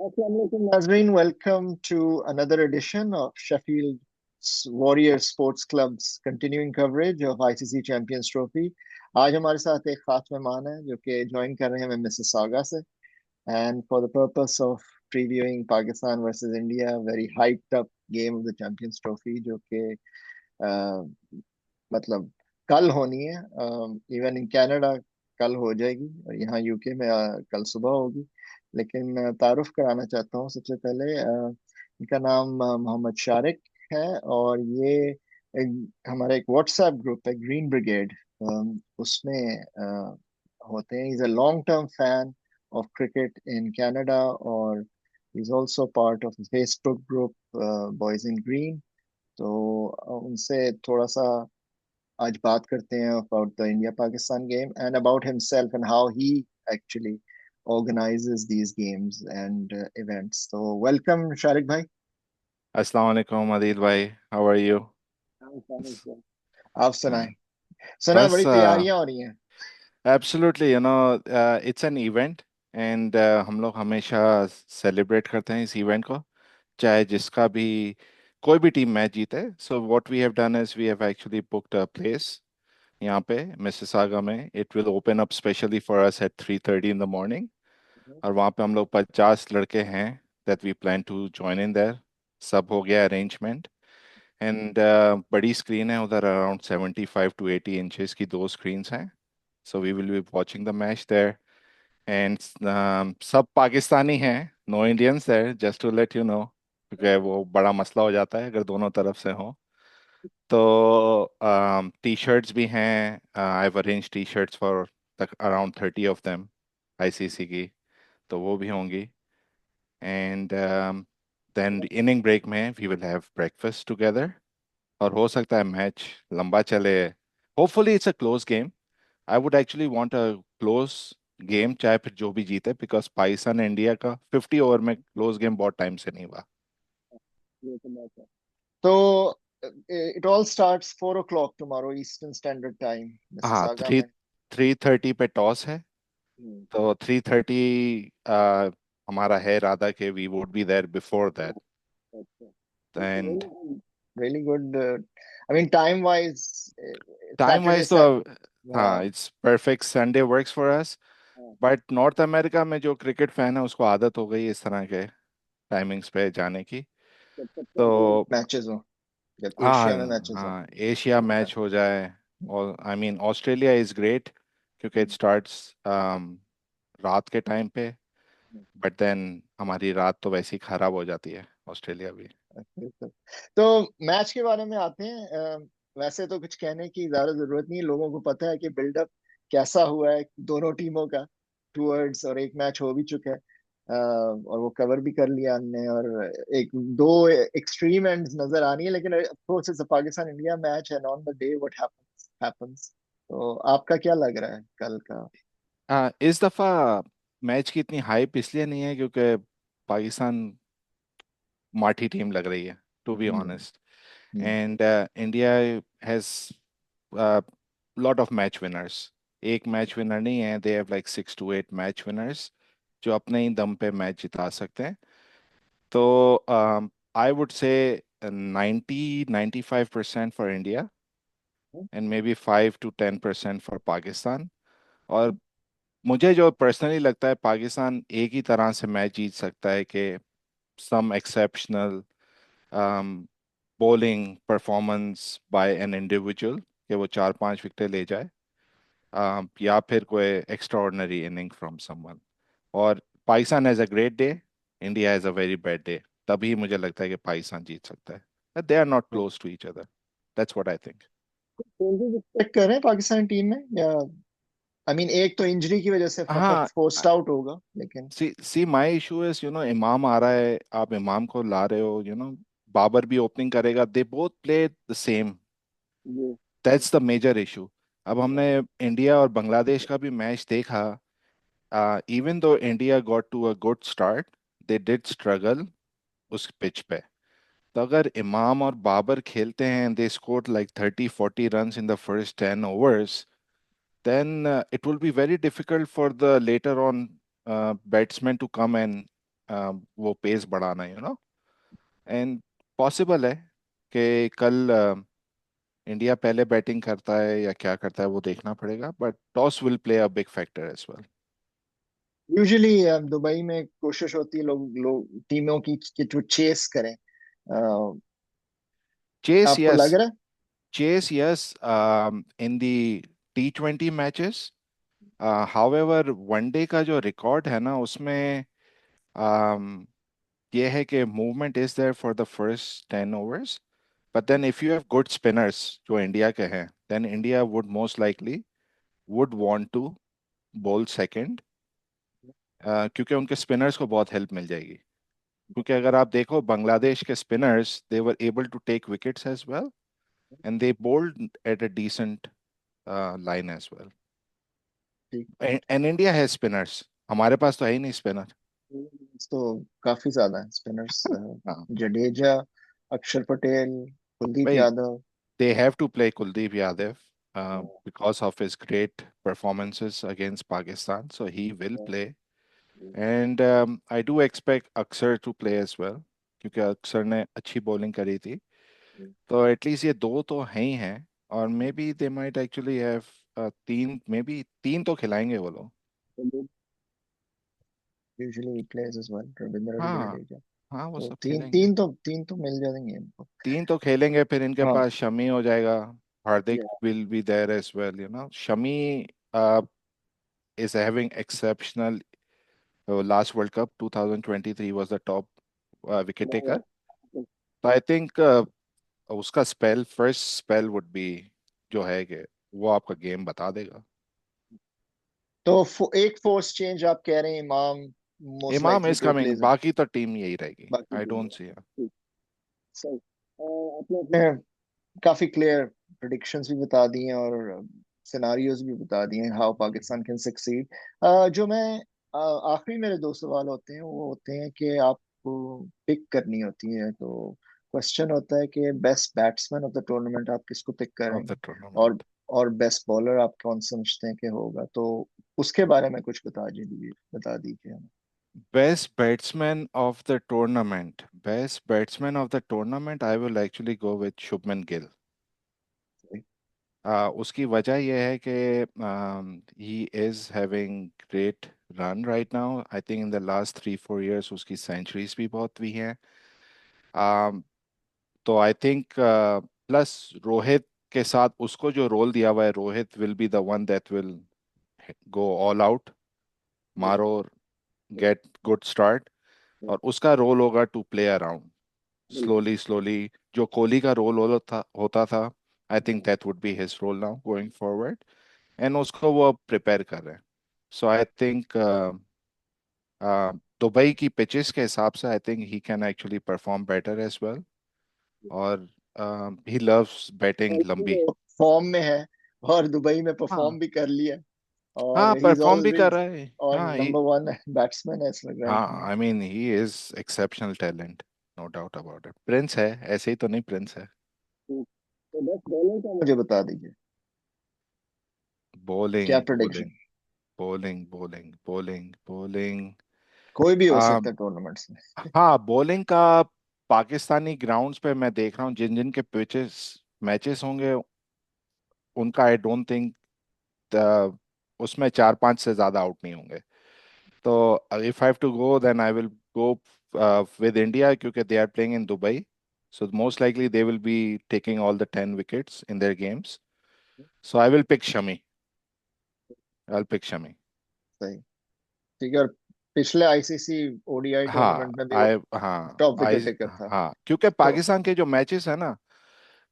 Assalamualaikum, Nazreen. Welcome to another edition of Sheffield Warrior Sports Club's continuing coverage of ICC Champions Trophy. आज हमारे साथ एक खास मेहमान है जो कि ज्वाइन कर रहे हैं मिसिसागा से and for the purpose of previewing Pakistan versus India, very hyped up game of the Champions Trophy जो कि मतलब कल होनी है। इवन इन कनाडा कल हो जाएगी और यहाँ यूके में कल सुबह होगी। लेकिन तारुफ कराना चाहता हूँ सबसे पहले। इनका नाम मोहम्मद शारिक है और ये हमारा एक व्हाट्सएप ग्रुप है ग्रीन ब्रिगेड, उसमें होते हैं। Is a long term fan of cricket in Canada और is also part of Facebook group Boys in Green. तो उनसे थोड़ा सा आज बात करते हैं about the India Pakistan game and about himself and how he actually organizes these games and events. So welcome Sharik bhai. अस्सलाम वालेकुम आदिल भाई, हाउ आर यू? आप सुनाएं। सुना है बस बड़ी तैयारियां हो रही हैं। Absolutely, it's an event and हम लोग हमेशा सेलिब्रेट करते हैं इस इवेंट को, चाहे जिसका भी कोई भी टीम मैच जीते। So what we have done is we have actually booked a place यहाँ पे मिसिसागा में। It will open up specially for us at 3:30 in the morning, और वहाँ पे हम लोग 50 लड़के हैं that we plan to join in there. सब हो गया अरेंजमेंट एंड बड़ी स्क्रीन है उधर, अराउंड 75 to 80 इंचेस की दो स्क्रीन्स हैं। So we will be watching the match there and सब पाकिस्तानी हैं, no Indians there, just to let you know, क्योंकि वो बड़ा मसला हो जाता है अगर दोनों तरफ से हो। तो टी शर्ट्स भी हैं, I have arrange T shirts for around 30 of them ICC की, तो वो भी होंगी। एंड देन इनिंग ब्रेक में we will have breakfast together, और हो सकता है मैच लंबा चले। Hopefully it's a close game. I would actually want a close game, चाहे फिर जो भी जीते, बिकॉज पाकिस्तान इंडिया का 50 ओवर में क्लोज गेम बहुत टाइम से नहीं हुआ। ये तो बात है। तो it all starts 4 o'clock tomorrow Eastern Standard Time हाँ, Mississauga थ्री में। 3:30 पे टॉस है, हम्म, तो 3:30 हमारा है इरादा कि we would be there before that. अच्छा। And Really good. I mean, time wise, time Saturday, wise तो हाँ, हाँ, it's perfect, Sunday works for us. But North America में जो क्रिकेट फैन है उसको आदत हो गई इस तरह के टाइमिंग्स पे जाने की। तो मैचेस हो जब हाँ, एशिया में मैचेस हो। हाँ एशिया मैच हो जाए, और I mean Australia is great क्योंकि इट स्टार्ट्स रात के टाइम पे, बट देन हमारी रात तो वैसे ही खराब हो जाती है, ऑस्ट्रेलिया भी। तो मैच के बारे में आते हैं। वैसे तो कुछ कहने की ज्यादा जरूरत नहीं है, लोगों को पता है कि बिल्डअप कैसा हुआ है दोनों टीमों का टूवर्ड्स, और एक मैच हो भी चुका है। और वो कवर भी कर लिया हमने, और एक दो एक्सट्रीम एंड्स नजर आ रही है, लेकिन of course it's a Pakistan India match and on the day what happens happens. तो आपका क्या लग रहा है कल का? इस दफा मैच की इतनी हाइप इसलिए नहीं है क्योंकि पाकिस्तान माठी टीम लग रही है, to be hmm, honest. Hmm, and India has lot of match winners. एक मैच विनर नहीं है, they have like 6 to 8 match winners जो अपने ही दम पे मैच जिता सकते हैं। तो I would say 90-95% for India and may be 5 to 10% for Pakistan. और मुझे जो पर्सनली लगता है पाकिस्तान एक ही तरह से मैच जीत सकता है कि some exceptional bowling performance by an individual, कि वो 4-5 विकेट ले जाए, या फिर कोई एक्स्ट्राऑर्डिनरी इनिंग फ्रॉम समवन। और Pakistan has a great day, India has a very bad day, तभी मुझे लगता है कि पाकिस्तान जीत सकता है। They are not close to each other, that's what I think. Changes expect कर रहे हैं पाकिस्तान टीम में या? आई मीन एक तो इंजरी की वजह से फकत हाँ, फोर्स्ड आउट होगा, लेकिन सी माई इशू इज, इमाम आ रहा है, आप इमाम को ला रहे हो, बाबर भी ओपनिंग करेगा, they both play the same, ये दैट्स द मेजर इशू। अब हमने इंडिया और बांग्लादेश का भी मैच देखा, even though India got to a good start, they did struggle उस पिच पे। तो अगर इमाम और बाबर खेलते हैं, they scored like 30-40 runs in the first 10 overs, then it will be very difficult for the later on batsmen to come and वो pace बढ़ाना, and possible है कि कल इंडिया पहले बैटिंग करता है या क्या करता है, वो देखना पड़ेगा, but toss will play a big factor as well. Usually Dubai में कोशिश होती है लोग लोग टीमों की कि जो चेस करें। चेस आपको यस, लग रहा है? चेस यस, इन दी T20 मैचेस। हाउएवर वनडे का जो रिकॉर्ड है ना, उसमें um, ये है कि movement is there for the first 10 overs, but then if you have good spinners जो इंडिया के हैं, then India would most likely would want to bowl second, क्योंकि उनके स्पिनर्स को बहुत हेल्प मिल जाएगी। क्योंकि अगर आप देखो बांग्लादेश के spinners, they were able to take wickets as well, and they bowled at a decent line as well. ठीक। एंड इंडिया है स्पिनर्स, हमारे पास तो है ही नहीं स्पिनर। तो काफी ज्यादा है स्पिनर्स। हाँ जडेजा, अक्षर पटेल, कुलदीप भाई, Yadav. they have to play Kuldeep Yadav because of his great performances against Pakistan. So he will play. And I do expect Aksar to play as well, क्योंकि अक्सर ने अच्छी बॉलिंग करी थी। तो एटलीस्ट ये दो तो हैं ही हैं, और may be they might actually have तीन, मे बी तीन तो खिलाएंगे वो लोग। Usually players as well, Ravindra हाँ जडेजा। हाँ, वो तो सब तीन खेलेंगे। तीन तो मिल जाएंगे इनको। तीन तो खेलेंगे, फिर इनके हाँ। पास शमी हो जाएगा। Hardik Yeah. Will be there as well, Shami is having exceptional last World Cup 2023 was the top wicket taker. तो आई थिंक उसका spell, first spell would be, जो है कि वो आपका गेम बता देगा। तो एक फोर्स चेंज आप कह रहे हैं, Imam most Imam likely is to coming, plays. बाकी तो टीम यही रहेगी, बाकी आई टीम डोंट में सी। ठीक। सही। आपने अपने काफी क्लियर प्रिडिक्शंस भी बता दी हैं और सिनारियोज भी बता दिए हैं हाउ पाकिस्तान कैन सक्सीड। जो मैं आखिरी मेरे दो सवाल होते हैं वो होते हैं कि आपको पिक करनी होती है, तो क्वेश्चन होता है कि best batsman of the tournament आप किसको पिक ऑफ द करेंगे, और टूर्नामेंट, बेस्ट बॉलर आप कौन समझते हैं कि होगा, तो उसके बारे में कुछ बता दीजिए हमें। Best batsman of the tournament, best batsman of the tournament, I will actually go with Shubman Gill. उसकी वजह यह है कि he is having great run right now. I think in the last 3-4 years उसकी सेंचुरीज भी बहुत हुई हैं। um, तो आई थिंक प्लस रोहित के साथ उसको जो रोल दिया हुआ है, Rohit will be the one that will go all out, मारो, गेट गुड स्टार्ट, और उसका रोल होगा to play around slowly slowly, जो कोहली का रोल होता था। I think that would be his role now going forward, and उसको वो प्रिपेयर कर रहे हैं। सो आई थिंक दुबई की पिचेस के हिसाब से I think he can actually perform better as well, और ही लव्स बैटिंग लंबी। फॉर्म में है और दुबई में परफॉर्म हाँ भी कर लिया, और हाँ, ही इज परफॉर्म भी कर ऑलवेज रहा है। और हाँ नंबर वन बैट्समैन है इस वक्त हाँ, रैंक में। I mean he is exceptional talent, no doubt about it. Prince है, ऐसे ही तो नहीं, प्रिंस है। तो बस बॉलर का मुझे बता दीजिए, क्या bowling prediction? Bowling bowling bowling bowling bowling. कोई भी हो आ, सकता है टूर्नामेंट्स में। हाँ, बॉलिंग का पाकिस्तानी ग्राउंड्स पे मैं देख रहा हूँ, जिन जिन के पिचेस मैचेस होंगे, उनका आई डोंट थिंक उसमें 4-5 से ज्यादा आउट नहीं होंगे। तो if I have to go, then I will go with India, क्योंकि they are playing in Dubai. So most likely they will be taking all the 10 wickets in their games. So I will pick Shami. I'll pick Shami. सही। ठीक है। और पिछले ICC ODI हाँ tournament में भी वो आई हाँ टॉप आई विकेट टेकर था। हाँ, क्योंकि तो पाकिस्तान के जो मैचेस है ना,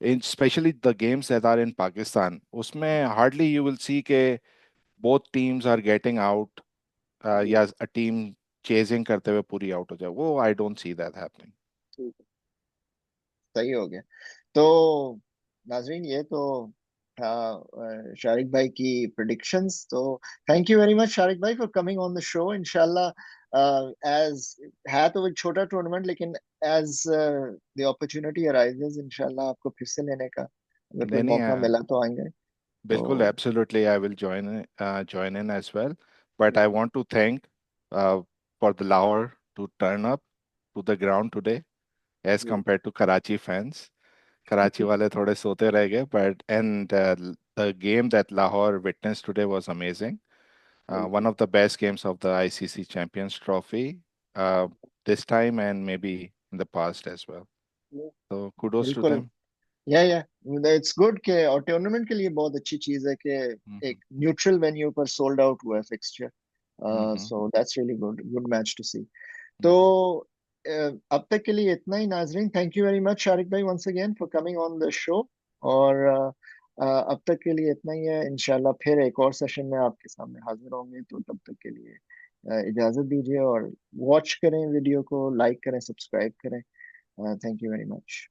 in specially the games that are in Pakistan, उसमें हार्डली यू विल सी के both teams are getting out, या अ टीम चेजिंग करते हुए पूरी आउट हो जाए, वो I don't see that happening. सही हो गया। तो नाजरीन, ये तो था शारिक भाई की प्रिडिक्शंस। तो thank you very much Shariq भाई for coming on the show. इंशाल्लाह एज है तो एक छोटा टूर्नामेंट, लेकिन एज द अपॉर्चुनिटी अराइजेस इंशाल्लाह आपको फिर से लेने का अगर कोई नहीं नहीं, मौका मिला तो आएंगे। तो बिल्कुल, absolutely I will join in as well, but I want to thank for the Lahore to turn up to the ground today as जी compared to Karachi fans. Karachi wale thode sote reh gaye, but and the game that Lahore witnessed today was amazing. One बिल्कुल of the best games of the ICC Champions Trophy uh, this time and maybe in the past as well. So kudos to बिल्कुल them. या it's good के और tournament के लिए बहुत अच्छी चीज है कि Mm-hmm. एक न्यूट्रल वेन्यू पर सोल्ड आउट हुआ है fixture Mm-hmm. So that's really good good match to see तो Mm-hmm. अब तक के लिए इतना ही नाजरीन thank you very much Shariq भाई once again for coming on the show और अब तक के लिए इतना ही है इंशाल्लाह फिर एक और सेशन में आपके सामने हाजिर होंगे तो तब तक के लिए इजाजत दीजिए और वॉच करें वीडियो को लाइक करें सब्सक्राइब करें थैंक यू वेरी मच